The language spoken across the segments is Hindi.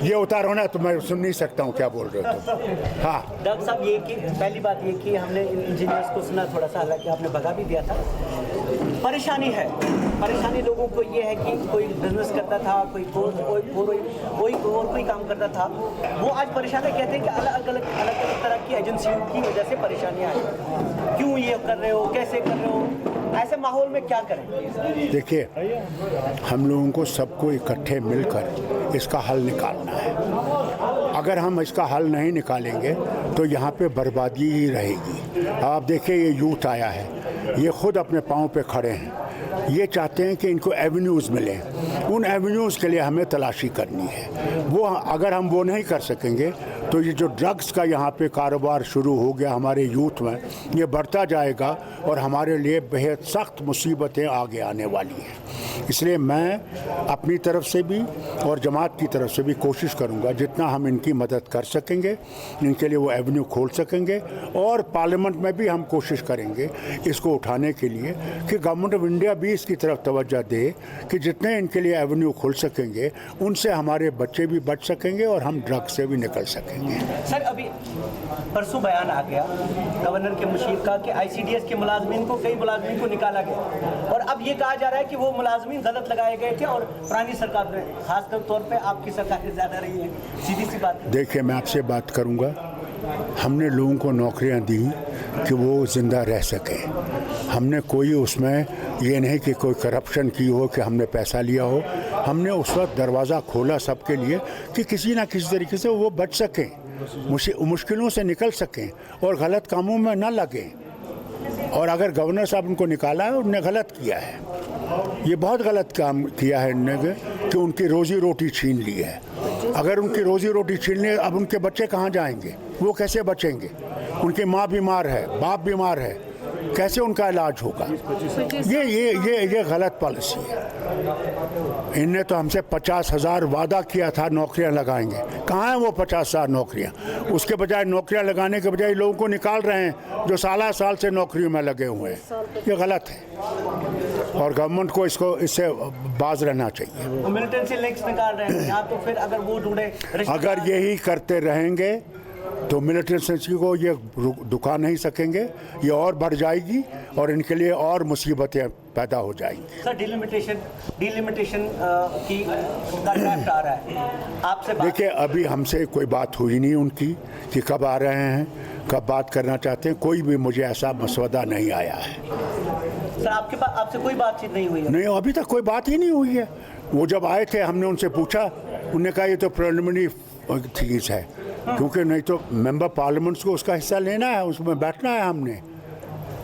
ये उतारो ना तो मैं सुन नहीं सकता हूँ क्या बोल रहे हो तुम। हाँ डॉक्टर साहब, ये कि पहली बात ये कि हमने इंजीनियर्स को सुना थोड़ा सा, हालांकि आपने भगा भी दिया था। परेशानी है, परेशानी लोगों को ये है कि कोई बिजनेस करता था, कोई कोई काम करता था, वो आज परेशान है। कहते हैं कि अलग अलग तरह की एजेंसियों की वजह से परेशानियाँ हैं। क्यों ये कर रहे हो, कैसे कर रहे हो, ऐसे माहौल में क्या करें? देखिए, हम लोगों को सबको इकट्ठे मिलकर इसका हल निकालना है। अगर हम इसका हल नहीं निकालेंगे तो यहाँ पे बर्बादी ही रहेगी। आप देखिए, ये यूथ आया है, ये खुद अपने पाँव पे खड़े हैं, ये चाहते हैं कि इनको एवेन्यूज़ मिलें। उन एवेन्यूज़ के लिए हमें तलाशी करनी है। वो अगर हम वो नहीं कर सकेंगे तो ये जो ड्रग्स का यहाँ पे कारोबार शुरू हो गया हमारे यूथ में, ये बढ़ता जाएगा और हमारे लिए बेहद सख्त मुसीबतें आगे आने वाली हैं। इसलिए मैं अपनी तरफ से भी और जमात की तरफ से भी कोशिश करूंगा जितना हम इनकी मदद कर सकेंगे, इनके लिए वो एवेन्यू खोल सकेंगे। और पार्लियामेंट में भी हम कोशिश करेंगे इसको उठाने के लिए कि गवर्नमेंट ऑफ इंडिया भी इसकी तरफ तवज्जो दे कि जितने इनके लिए एवेन्यू खोल सकेंगे उनसे हमारे बच्चे भी बच सकेंगे और हम ड्रग्स से भी निकल सकेंगे। सर, अभी परसों बयान आ गया गवर्नर के मुशीर का कि ICDS के मुलाजमीन को, कई मुलाजमीन को निकाला गया, और अब ये कहा जा रहा है कि वो मुलाजमीन गलत लगाए गए थे और पुरानी सरकार में, खासकर तौर पे आपकी सरकारें ज़्यादा रही हैं। सीधी सी बात। देखिए, मैं आपसे बात करूंगा, हमने लोगों को नौकरियां दी कि वो ज़िंदा रह सकें। हमने कोई उसमें ये नहीं कि कोई करप्शन की हो, कि हमने पैसा लिया हो। हमने उस वक्त दरवाज़ा खोला सबके लिए कि किसी ना किसी तरीके से वो बच सकें, मुश्किलों से निकल सकें और गलत कामों में ना लगें। और अगर गवर्नर साहब उनको निकाला है, उन्होंने गलत किया है, ये बहुत गलत काम किया है इन्होंने कि उनकी रोज़ी रोटी छीन ली है। अगर उनकी रोज़ी रोटी छीन ली, अब उनके बच्चे कहाँ जाएंगे, वो कैसे बचेंगे? उनकी माँ बीमार है, बाप बीमार है, कैसे उनका इलाज होगा? ये गलत पॉलिसी है। इनने तो हमसे 50,000 वादा किया था नौकरियां लगाएंगे, कहाँ हैं वो 50,000 नौकरियां? उसके बजाय नौकरियां लगाने के बजाय लोगों को निकाल रहे हैं जो साल से नौकरियों में लगे हुए हैं। ये गलत है और गवर्नमेंट को इससे बाज रहना चाहिए। मिलिटेंसी लिंक्स निकाल रहे हैं, या तो फिर अगर वो ढूंढे, अगर यही करते रहेंगे तो मिलिटेंसी को ये दुका नहीं सकेंगे, ये और बढ़ जाएगी और इनके लिए और मुसीबतें पैदा हो जाएंगी। सर, डिलिमिटेशन की ड्राफ्ट आ रहा है आपसे। देखिए, अभी हमसे कोई बात हुई नहीं उनकी कि कब आ रहे हैं, कब बात करना चाहते हैं। कोई भी मुझे ऐसा मसवदा नहीं आया है। सर, आपके पास आपसे कोई बातचीत नहीं हुई है? नहीं, अभी तक कोई बात ही नहीं हुई है। वो जब आए थे, हमने उनसे पूछा, उन्होंने कहा ये तो प्रिलिमिनरी चीज़ है, क्योंकि नहीं तो मेंबर पार्लियामेंट्स को उसका हिस्सा लेना है, उसमें बैठना है हमने,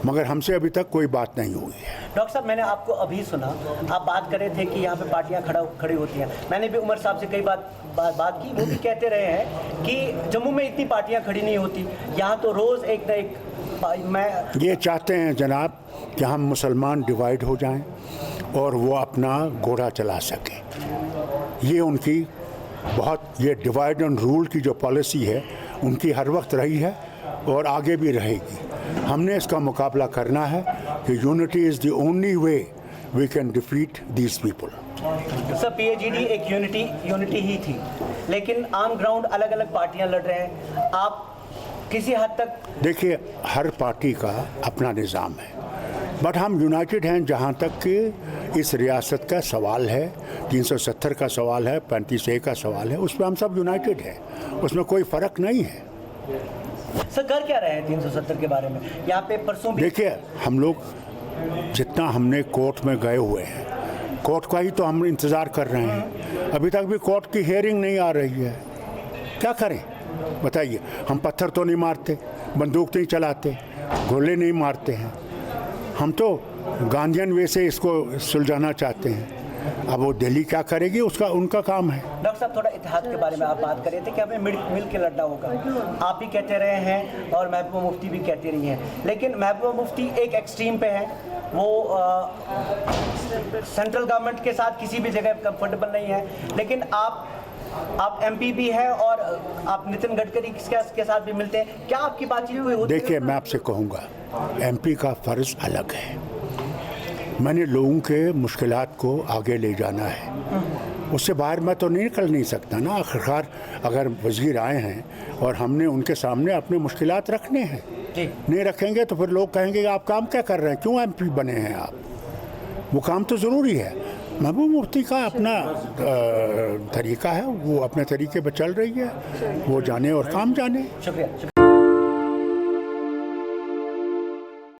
मगर हमसे अभी तक कोई बात नहीं हुई है। डॉक्टर साहब, मैंने आपको अभी सुना, आप बात कर रहे थे कि यहाँ पे पार्टियाँ खड़ी होती हैं। मैंने भी उमर साहब से कई बात की, वो भी कहते रहे हैं कि जम्मू में इतनी पार्टियाँ खड़ी नहीं होती, यहाँ तो रोज़ एक न एक। ये चाहते हैं जनाब कि हम मुसलमान डिवाइड हो जाएं और वो अपना घोड़ा चला सकें। ये उनकी ये डिवाइड एंड रूल की जो पॉलिसी है उनकी हर वक्त रही है और आगे भी रहेगी। हमने इसका मुकाबला करना है कि unity is the only way we can defeat these people. Sir, PAGD एक यूनिटी ही थी, लेकिन ऑन ग्राउंड अलग अलग पार्टियां लड़ रहे हैं। आप किसी हद तक देखिए, हर पार्टी का अपना निज़ाम है, बट हम यूनाइटेड हैं जहाँ तक कि इस रियासत का सवाल है, 370 का सवाल है, 35A का सवाल है, उसमें हम सब यूनाइटेड हैं, उसमें कोई फ़र्क नहीं है। सर, कर क्या रहे हैं 370 के बारे में? यहाँ पे परसों भी देखिए, हम लोग जितना हमने कोर्ट में गए हुए हैं, कोर्ट का ही तो हम इंतज़ार कर रहे हैं। अभी तक भी कोर्ट की हियरिंग नहीं आ रही है, क्या करें बताइए? हम पत्थर तो नहीं मारते, बंदूक नहीं चलाते, गोले नहीं मारते हैं, हम तो गांधीयन वे से इसको सुलझाना चाहते हैं। अब वो दिल्ली क्या करेगी, उनका काम है। डॉक्टर साहब, थोड़ा इतिहाद के बारे में आप बात कर रहे थे कि हमें मिल के लड़ना होगा। आप भी कहते रहे हैं और महबूबा मुफ्ती भी कहती रही हैं, लेकिन महबूबा मुफ्ती एक एक्सट्रीम पे है, वो सेंट्रल गवर्नमेंट के साथ किसी भी जगह कंफर्टेबल नहीं है, लेकिन आप MP भी हैं और आप नितिन गडकरी के साथ भी मिलते हैं। क्या आपकी बातचीत हुई होती है? देखिए, मैं आपसे कहूँगा, MP का फ़र्ज़ अलग है। मैंने लोगों के मुश्किलात को आगे ले जाना है उससे बाहर मैं तो नहीं निकल नहीं सकता ना। आखिरकार अगर वज़ीर आए हैं और हमने उनके सामने अपने मुश्किलात रखने हैं, जी। नहीं रखेंगे तो फिर लोग कहेंगे आप काम क्या कर रहे हैं, क्यों एमपी बने हैं आप। वो काम तो ज़रूरी है। महबूब मुफ्ती का अपना तरीका है, वो अपने तरीके पर चल रही है, वो जाने और काम जाने। शुक्रिया।